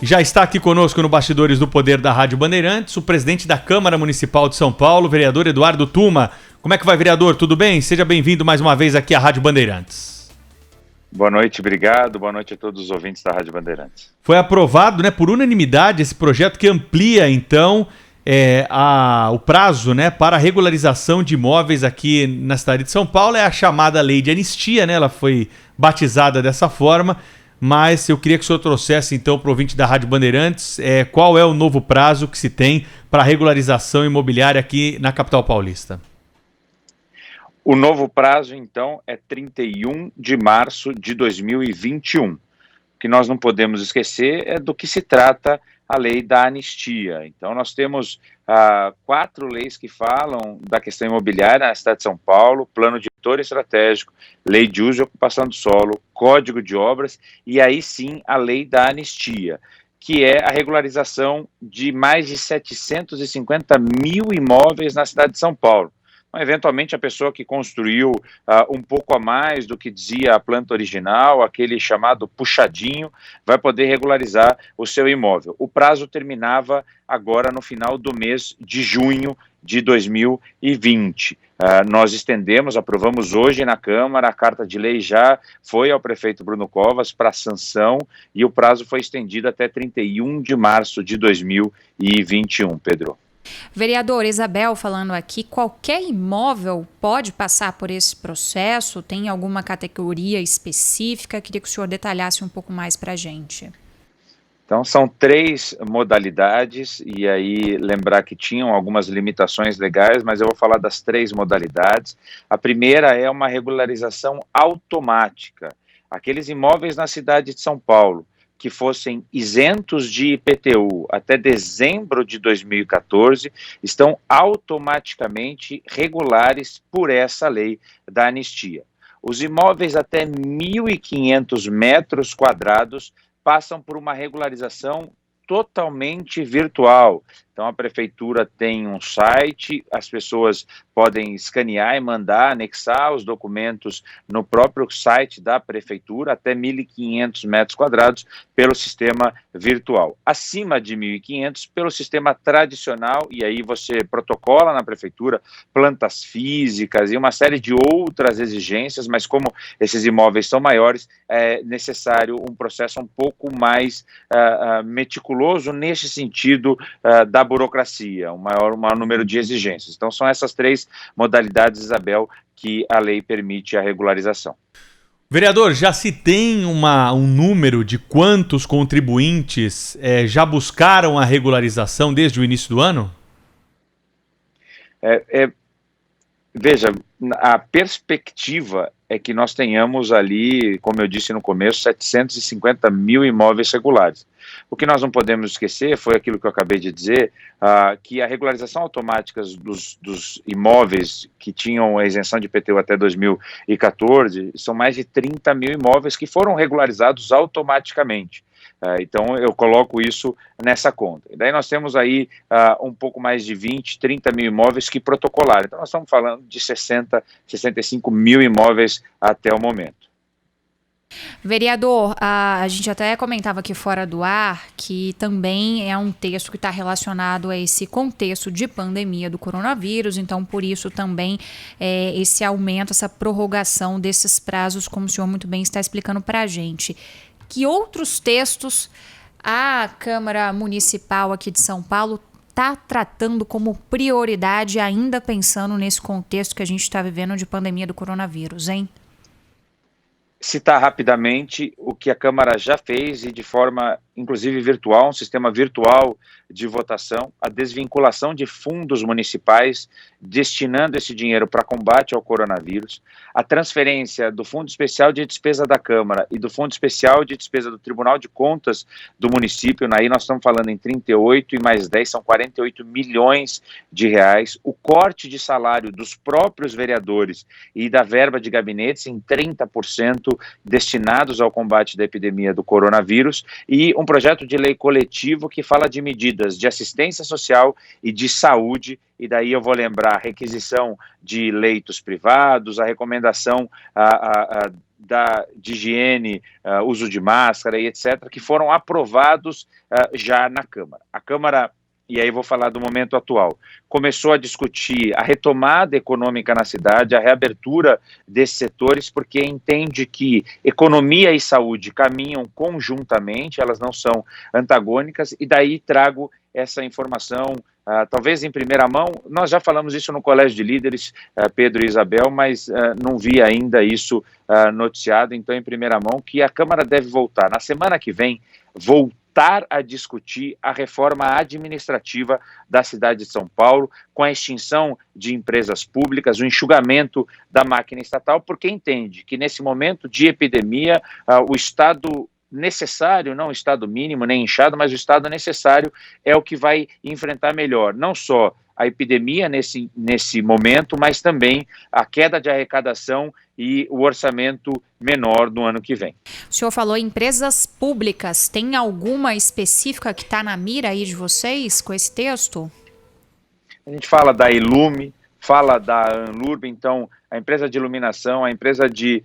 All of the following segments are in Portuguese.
Já está aqui conosco no Bastidores do Poder da Rádio Bandeirantes, o presidente da Câmara Municipal de São Paulo, vereador Eduardo Tuma. Como é que vai, vereador? Tudo bem? Seja bem-vindo mais uma vez aqui à Rádio Bandeirantes. Boa noite, obrigado. Boa noite a todos os ouvintes da Rádio Bandeirantes. Foi aprovado, por unanimidade, esse projeto que amplia, então, o prazo, para a regularização de imóveis aqui na cidade de São Paulo. É a chamada Lei de Anistia, Ela foi batizada dessa forma. Mas eu queria que o senhor trouxesse, então, para o ouvinte da Rádio Bandeirantes, qual é o novo prazo que se tem para a regularização imobiliária aqui na capital paulista. O novo prazo, então, é 31 de março de 2021. O que nós não podemos esquecer é do que se trata a lei da anistia. Então, nós temos 4 leis que falam da questão imobiliária na cidade de São Paulo: Plano Diretor Estratégico, Lei de Uso e Ocupação do Solo, Código de Obras e aí sim a lei da anistia, que é a regularização de mais de 750 mil imóveis na cidade de São Paulo. Então, eventualmente, a pessoa que construiu um pouco a mais do que dizia a planta original, aquele chamado puxadinho, vai poder regularizar o seu imóvel. O prazo terminava agora no final do mês de junho de 2020. Nós estendemos, aprovamos hoje na Câmara, a carta de lei já foi ao prefeito Bruno Covas para sanção e o prazo foi estendido até 31 de março de 2021, Pedro. Vereador, Isabel falando aqui, qualquer imóvel pode passar por esse processo? Tem alguma categoria específica? Queria que o senhor detalhasse um pouco mais para a gente. Então, são 3 modalidades, e aí lembrar que tinham algumas limitações legais, mas eu vou falar das 3 modalidades. A primeira é uma regularização automática. Aqueles imóveis na cidade de São Paulo que fossem isentos de IPTU até dezembro de 2014, estão automaticamente regulares por essa lei da anistia. Os imóveis até 1.500 metros quadrados passam por uma regularização totalmente virtual. Então, a prefeitura tem um site, as pessoas podem escanear e mandar, anexar os documentos no próprio site da prefeitura, até 1.500 metros quadrados, pelo sistema virtual. Acima de 1.500, pelo sistema tradicional, e aí você protocola na prefeitura plantas físicas e uma série de outras exigências, mas como esses imóveis são maiores, é necessário um processo um pouco mais meticuloso nesse sentido da burocracia, um maior número de exigências. Então, são essas 3 modalidades, Isabel, que a lei permite a regularização. Vereador, já se tem um número de quantos contribuintes já buscaram a regularização desde o início do ano? Veja, a perspectiva é que nós tenhamos ali, como eu disse no começo, 750 mil imóveis regulares. O que nós não podemos esquecer foi aquilo que eu acabei de dizer, que a regularização automática dos imóveis que tinham a isenção de IPTU até 2014, são mais de 30 mil imóveis que foram regularizados automaticamente. Então, eu coloco isso nessa conta. E daí nós temos aí um pouco mais de 20, 30 mil imóveis que protocolaram. Então, nós estamos falando de 60, 65 mil imóveis até o momento. Vereador, a gente até comentava aqui fora do ar que também é um texto que está relacionado a esse contexto de pandemia do coronavírus, então por isso também esse aumento, essa prorrogação desses prazos, como o senhor muito bem está explicando para a gente. Que outros textos a Câmara Municipal aqui de São Paulo está tratando como prioridade, ainda pensando nesse contexto que a gente está vivendo de pandemia do coronavírus, hein? Citar rapidamente o que a Câmara já fez e de forma, inclusive virtual, um sistema virtual de votação, a desvinculação de fundos municipais, destinando esse dinheiro para combate ao coronavírus, a transferência do Fundo Especial de Despesa da Câmara e do Fundo Especial de Despesa do Tribunal de Contas do município, aí nós estamos falando em 38 e mais 10, são 48 milhões de reais, o corte de salário dos próprios vereadores e da verba de gabinetes em 30% destinados ao combate da epidemia do coronavírus e um projeto de lei coletivo que fala de medidas de assistência social e de saúde, e daí eu vou lembrar a requisição de leitos privados, a recomendação de higiene, uso de máscara e etc., que foram aprovados já na Câmara. A Câmara, e aí vou falar do momento atual, começou a discutir a retomada econômica na cidade, a reabertura desses setores, porque entende que economia e saúde caminham conjuntamente, elas não são antagônicas, e daí trago essa informação, talvez em primeira mão. Nós já falamos isso no Colégio de Líderes, Pedro e Isabel, mas não vi ainda isso noticiado, então em primeira mão, que a Câmara deve voltar, na semana que vem, voltar a discutir a reforma administrativa da cidade de São Paulo, com a extinção de empresas públicas, o enxugamento da máquina estatal, porque entende que nesse momento de epidemia, o Estado necessário, não o estado mínimo, nem inchado, mas o estado necessário é o que vai enfrentar melhor, não só a epidemia nesse momento, mas também a queda de arrecadação e o orçamento menor no ano que vem. O senhor falou em empresas públicas, tem alguma específica que está na mira aí de vocês com esse texto? A gente fala da Ilume, fala da Anlurb, então a empresa de iluminação, a empresa de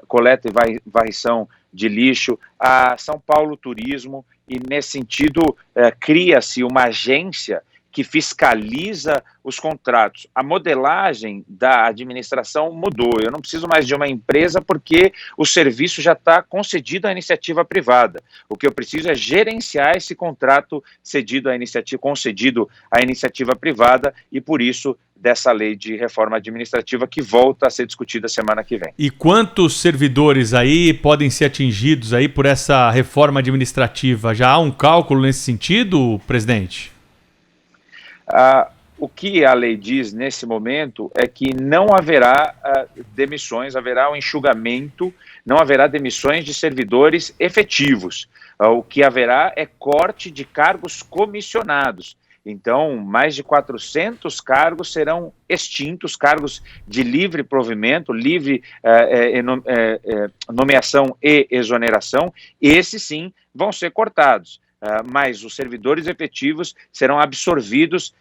coleta e varrição de lixo, a São Paulo Turismo, e nesse sentido cria-se uma agência que fiscaliza os contratos. A modelagem da administração mudou, eu não preciso mais de uma empresa porque o serviço já está concedido à iniciativa privada. O que eu preciso é gerenciar esse contrato concedido à iniciativa privada, e por isso dessa lei de reforma administrativa que volta a ser discutida semana que vem. E quantos servidores aí podem ser atingidos aí por essa reforma administrativa? Já há um cálculo nesse sentido, presidente? O que a lei diz nesse momento é que não haverá demissões, haverá um enxugamento, não haverá demissões de servidores efetivos. O que haverá é corte de cargos comissionados. Então, mais de 400 cargos serão extintos, cargos de livre provimento, livre nomeação e exoneração. Esses sim vão ser cortados. Mas os servidores efetivos serão absorvidos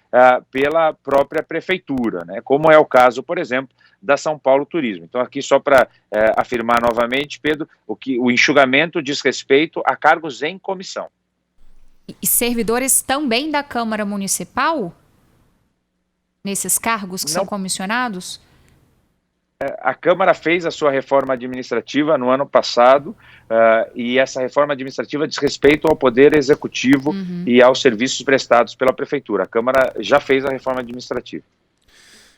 pela própria prefeitura, né? Como é o caso, por exemplo, da São Paulo Turismo. Então, aqui só para afirmar novamente, Pedro, o enxugamento diz respeito a cargos em comissão. E servidores também da Câmara Municipal? Nesses cargos que são comissionados? A Câmara fez a sua reforma administrativa no ano passado, e essa reforma administrativa diz respeito ao Poder Executivo e aos serviços prestados pela Prefeitura. A Câmara já fez a reforma administrativa.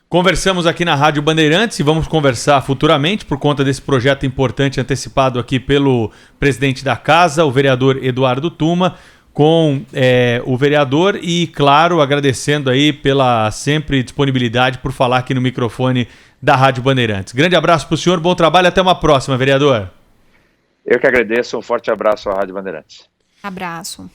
Conversamos aqui na Rádio Bandeirantes e vamos conversar futuramente por conta desse projeto importante antecipado aqui pelo presidente da Casa, o vereador Eduardo Tuma, com o vereador e, claro, agradecendo aí pela sempre disponibilidade por falar aqui no microfone da Rádio Bandeirantes. Grande abraço para o senhor, bom trabalho, até uma próxima, vereador. Eu que agradeço, um forte abraço à Rádio Bandeirantes. Abraço.